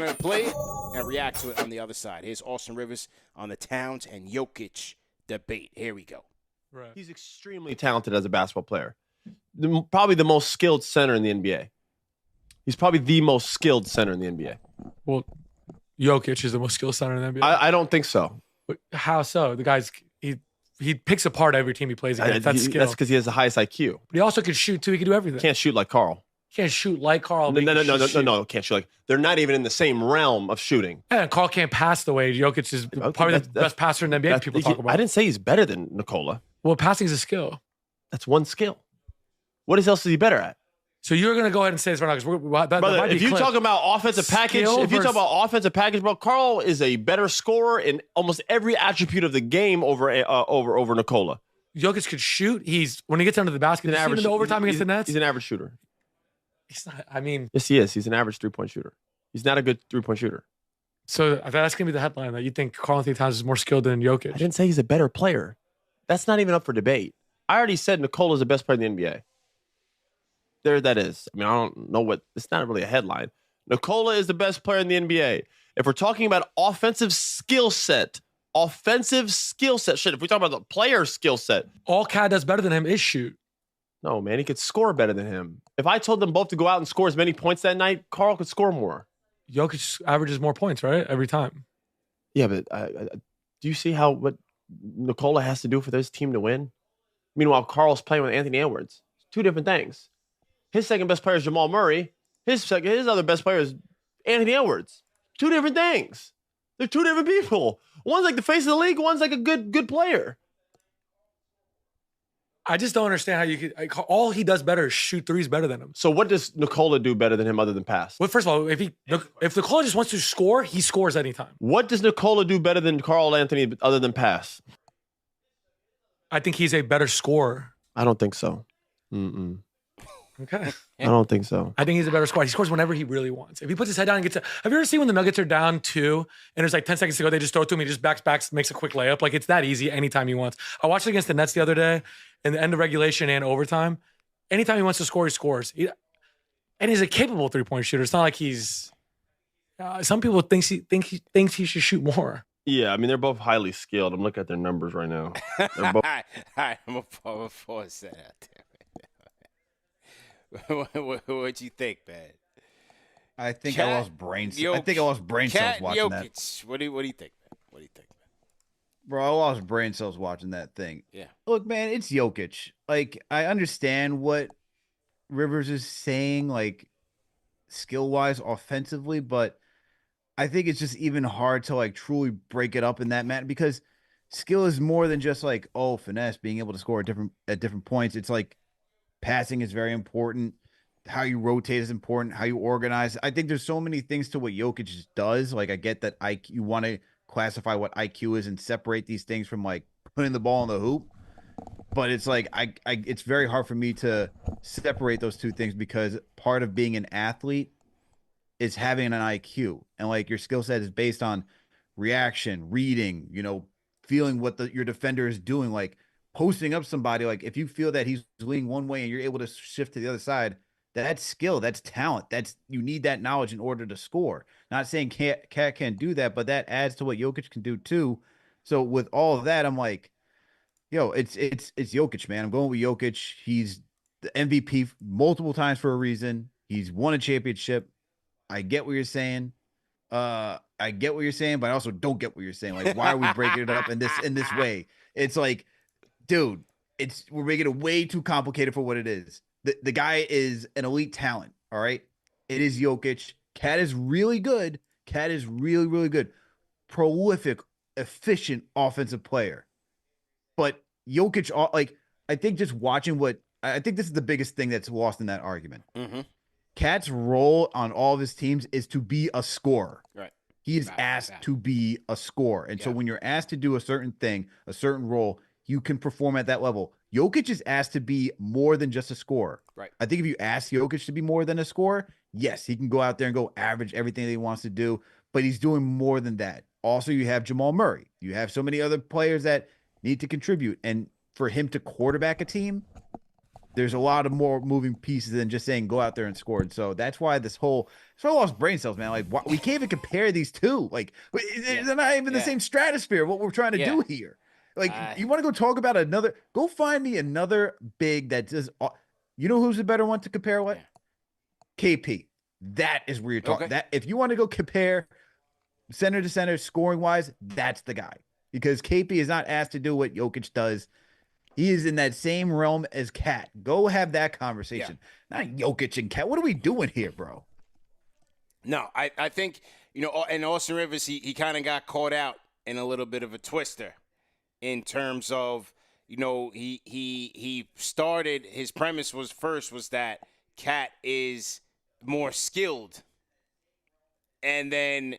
going to play it and react to it on the other side. Here's Austin Rivers on the Towns and Jokic debate. Here we go. Right. He's extremely talented as a basketball player. Probably the most skilled center in the NBA. He's probably the most skilled center in the NBA. Well, Jokic is the most skilled center in the NBA. I don't think so. How so? The guy's he picks apart every team he plays against. That's skill. That's because he has the highest IQ. But he also can shoot too. He can do everything. Can't shoot like Karl. He can't shoot like Karl. No. Can't shoot like. They're not even in the same realm of shooting. Yeah, Karl can't pass the way Jokic is. Probably the best passer in the NBA. People talk about. I didn't say he's better than Nikola. Well, passing is a skill. That's one skill. What else is he better at? So you're gonna go ahead and say this right now because brother, if you talk about offensive package, Karl is a better scorer in almost every attribute of the game over Nikola. Jokic could shoot. When he gets under the basket, he's in the overtime against the Nets. He's an average shooter. He's not. I mean, yes, he is. He's an average 3-point shooter. He's not a good 3-point shooter. So that's gonna be the headline that you think Karl Anthony Towns is more skilled than Jokic. I didn't say he's a better player. That's not even up for debate. I already said Nikola is the best player in the NBA. There that is. I mean, I don't know what. It's not really a headline. Nikola is the best player in the NBA. If we're talking about offensive skill set, shit. If we talk about the player skill set, all Cat does better than him is shoot. No, man, he could score better than him. If I told them both to go out and score as many points that night, Karl could score more. Jokic averages more points, right? Every time. Yeah, but do you see what Nikola has to do for this team to win? Meanwhile, Karl's playing with Anthony Edwards. Two different things. His second best player is Jamal Murray. His other best player is Anthony Edwards. Two different things. They're two different people. One's like the face of the league. One's like a good player. I just don't understand how you could. All he does better is shoot threes better than him. So what does Nikola do better than him other than pass? Well, first of all, if Nikola just wants to score, he scores anytime. What does Nikola do better than Karl Anthony other than pass? I think he's a better scorer. I don't think so. Okay. I don't think so. I think he's a better scorer. He scores whenever he really wants. If he puts his head down and gets it. Have you ever seen when the Nuggets are down 2 and there's like 10 seconds to go, they just throw it to him, he just backs, makes a quick layup. Like it's that easy anytime he wants. I watched it against the Nets the other day in the end of regulation and overtime. Anytime he wants to score, he scores. And he's a capable 3-point shooter. It's not like he's some people think he should shoot more. Yeah, I mean, they're both highly skilled. I'm looking at their numbers right now. They're both... All right, I'm going to pause that out there. What'd you think, man? I think I lost brain cells watching that. What do you think, man? What do you think, man? Bro, I lost brain cells watching that thing. Yeah. Look, man, it's Jokic. Like, I understand what Rivers is saying, like, skill-wise, offensively, but I think it's just even hard to, like, truly break it up in that manner because skill is more than just, like, finesse, being able to score at different points. It's like, passing is very important. How you rotate is important. How you organize. I think there's so many things to what Jokic does. Like I get that you want to classify what IQ is and separate these things from like putting the ball in the hoop. But it's like it's very hard for me to separate those two things because part of being an athlete is having an IQ, and like your skill set is based on reaction, reading, feeling what your defender is doing, like. Posting up somebody, like if you feel that he's leaning one way and you're able to shift to the other side, that's skill, that's talent. You need that knowledge in order to score. Not saying Cat can't do that, but that adds to what Jokic can do too. So with all of that, I'm like, it's Jokic, man. I'm going with Jokic. He's the MVP multiple times for a reason. He's won a championship. I get what you're saying. But I also don't get what you're saying. Like, why are we breaking it up in this way? It's like, dude, we're making it way too complicated for what it is. The guy is an elite talent, all right? It is Jokic. Cat is really good. Cat is really, really good. Prolific, efficient offensive player. But Jokic, like, I think just watching I think this is the biggest thing that's lost in that argument. Mm-hmm. Cat's role on all of his teams is to be a scorer. Right. He is asked to be a scorer. And so when you're asked to do a certain thing, a certain role, you can perform at that level. Jokic is asked to be more than just a scorer. Right. I think if you ask Jokic to be more than a scorer, yes, he can go out there and go average everything that he wants to do, but he's doing more than that. Also, you have Jamal Murray. You have so many other players that need to contribute. And for him to quarterback a team, There's a lot of more moving pieces than just saying go out there and score. And so that's why this whole I lost brain cells, man. Like we can't even compare these two. Like they're not even the same stratosphere. What we're trying to do here. Like you want to go talk about another? Go find me another big that does. You know who's the better one to compare with? KP. That is where you're talking. That if you want to go compare center to center scoring wise, that's the guy because KP is not asked to do what Jokic does. He is in that same realm as Cat. Go have that conversation. Not Jokic and Cat. What are we doing here, bro? No, I think, and Austin Rivers, he kind of got caught out in a little bit of a twister in terms of, he started, his premise was that Cat is more skilled. And then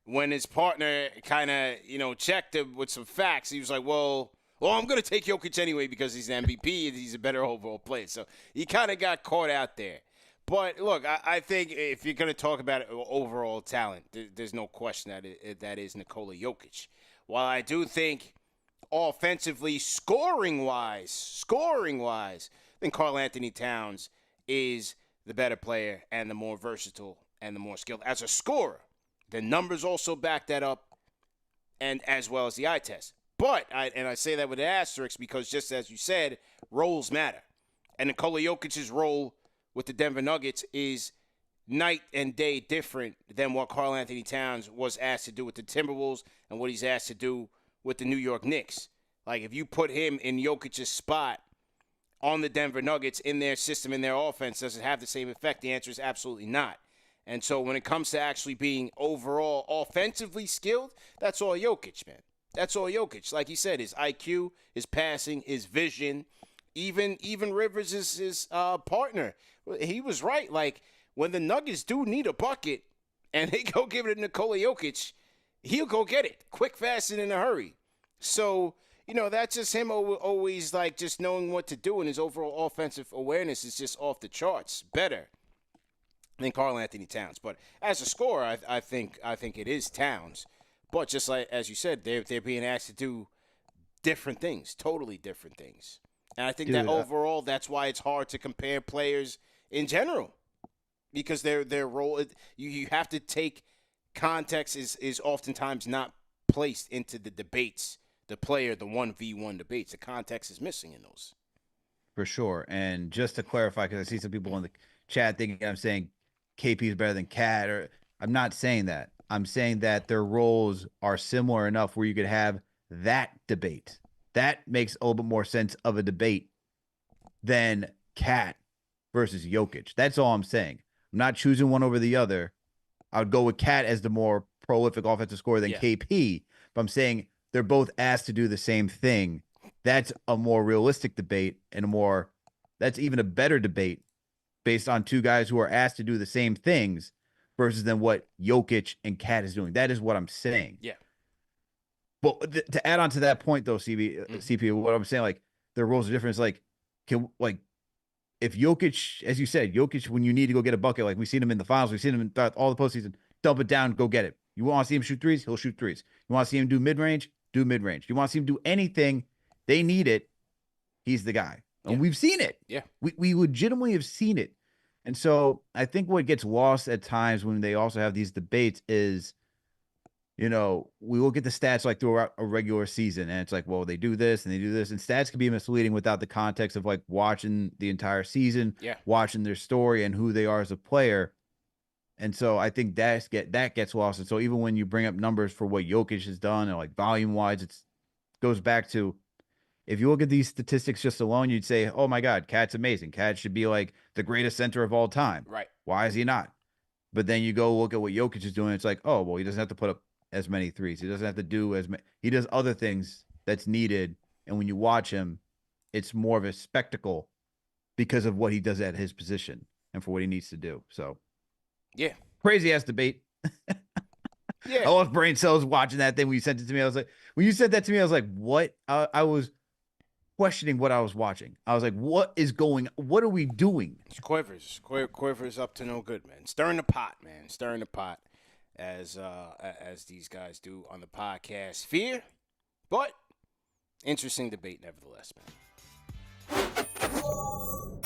when his partner kind of, checked him with some facts, he was like, well, I'm going to take Jokic anyway because he's an MVP and he's a better overall player. So he kind of got caught out there. But, look, I think if you're going to talk about overall talent, there's no question that is Nikola Jokic. While I do think offensively, scoring-wise, I think Karl Anthony Towns is the better player and the more versatile and the more skilled. As a scorer, the numbers also back that up, and as well as the eye test. But, I say that with an asterisk because just as you said, roles matter. And Nikola Jokic's role with the Denver Nuggets is night and day different than what Karl Anthony Towns was asked to do with the Timberwolves and what he's asked to do with the New York Knicks. Like, if you put him in Jokic's spot on the Denver Nuggets in their system, in their offense, does it have the same effect? The answer is absolutely not. And so when it comes to actually being overall offensively skilled, that's all Jokic, man. That's all Jokic. Like he said, his IQ, his passing, his vision, even Rivers is his partner. He was right. Like, when the Nuggets do need a bucket and they go give it to Nikola Jokic, he'll go get it quick, fast, and in a hurry. So, that's just him always, like, just knowing what to do, and his overall offensive awareness is just off the charts. Better than Karl Anthony Towns. But as a scorer, I think it is Towns. But just like, as you said, they're being asked to do different things, totally different things. And I think that overall, that's why it's hard to compare players in general. Because their role, you have to take context is oftentimes not placed into the debates, the 1v1 debates. The context is missing in those. For sure. And just to clarify, because I see some people in the chat thinking I'm saying KP is better than Cat, or I'm not saying that. I'm saying that their roles are similar enough where you could have that debate. That makes a little bit more sense of a debate than Cat versus Jokic. That's all I'm saying. I'm not choosing one over the other. I would go with Cat as the more prolific offensive scorer than KP, but I'm saying they're both asked to do the same thing. That's a more realistic debate and that's even a better debate based on two guys who are asked to do the same things versus than what Jokic and Cat is doing. That is what I'm saying. Yeah. But to add on to that point, though, CP, what I'm saying, like, their roles are different. It's if Jokic, as you said, when you need to go get a bucket, like we've seen him in the finals, we've seen him in all the postseason, dump it down, go get it. You want to see him shoot threes? He'll shoot threes. You want to see him do mid-range? Do mid-range. You want to see him do anything? They need it. He's the guy. And we've seen it. Yeah. We legitimately have seen it. And so I think what gets lost at times when they also have these debates is, we look at the stats like throughout a regular season and it's like, well, they do this and they do this. And stats can be misleading without the context of like watching the entire season, watching their story and who they are as a player. And so I think that gets lost. And so even when you bring up numbers for what Jokic has done and like volume wise, it goes back to, if you look at these statistics just alone, you'd say, oh my God, Cat's amazing. Cat should be like the greatest center of all time. Right. Why is he not? But then you go look at what Jokic is doing. It's like, oh, well, he doesn't have to put up as many threes. He doesn't have to do as many. He does other things that's needed. And when you watch him, it's more of a spectacle because of what he does at his position and for what he needs to do. So, yeah. Crazy ass debate. Yeah. I lost brain cells watching that thing when you sent it to me. I was like, when you said that to me, I was like, what? I was questioning what I was watching. I was like, what are we doing? It's Quivers up to no good, man. Stirring the pot, man. Stirring the pot as these guys do on the podcast. Fear, but interesting debate nevertheless, man. guys.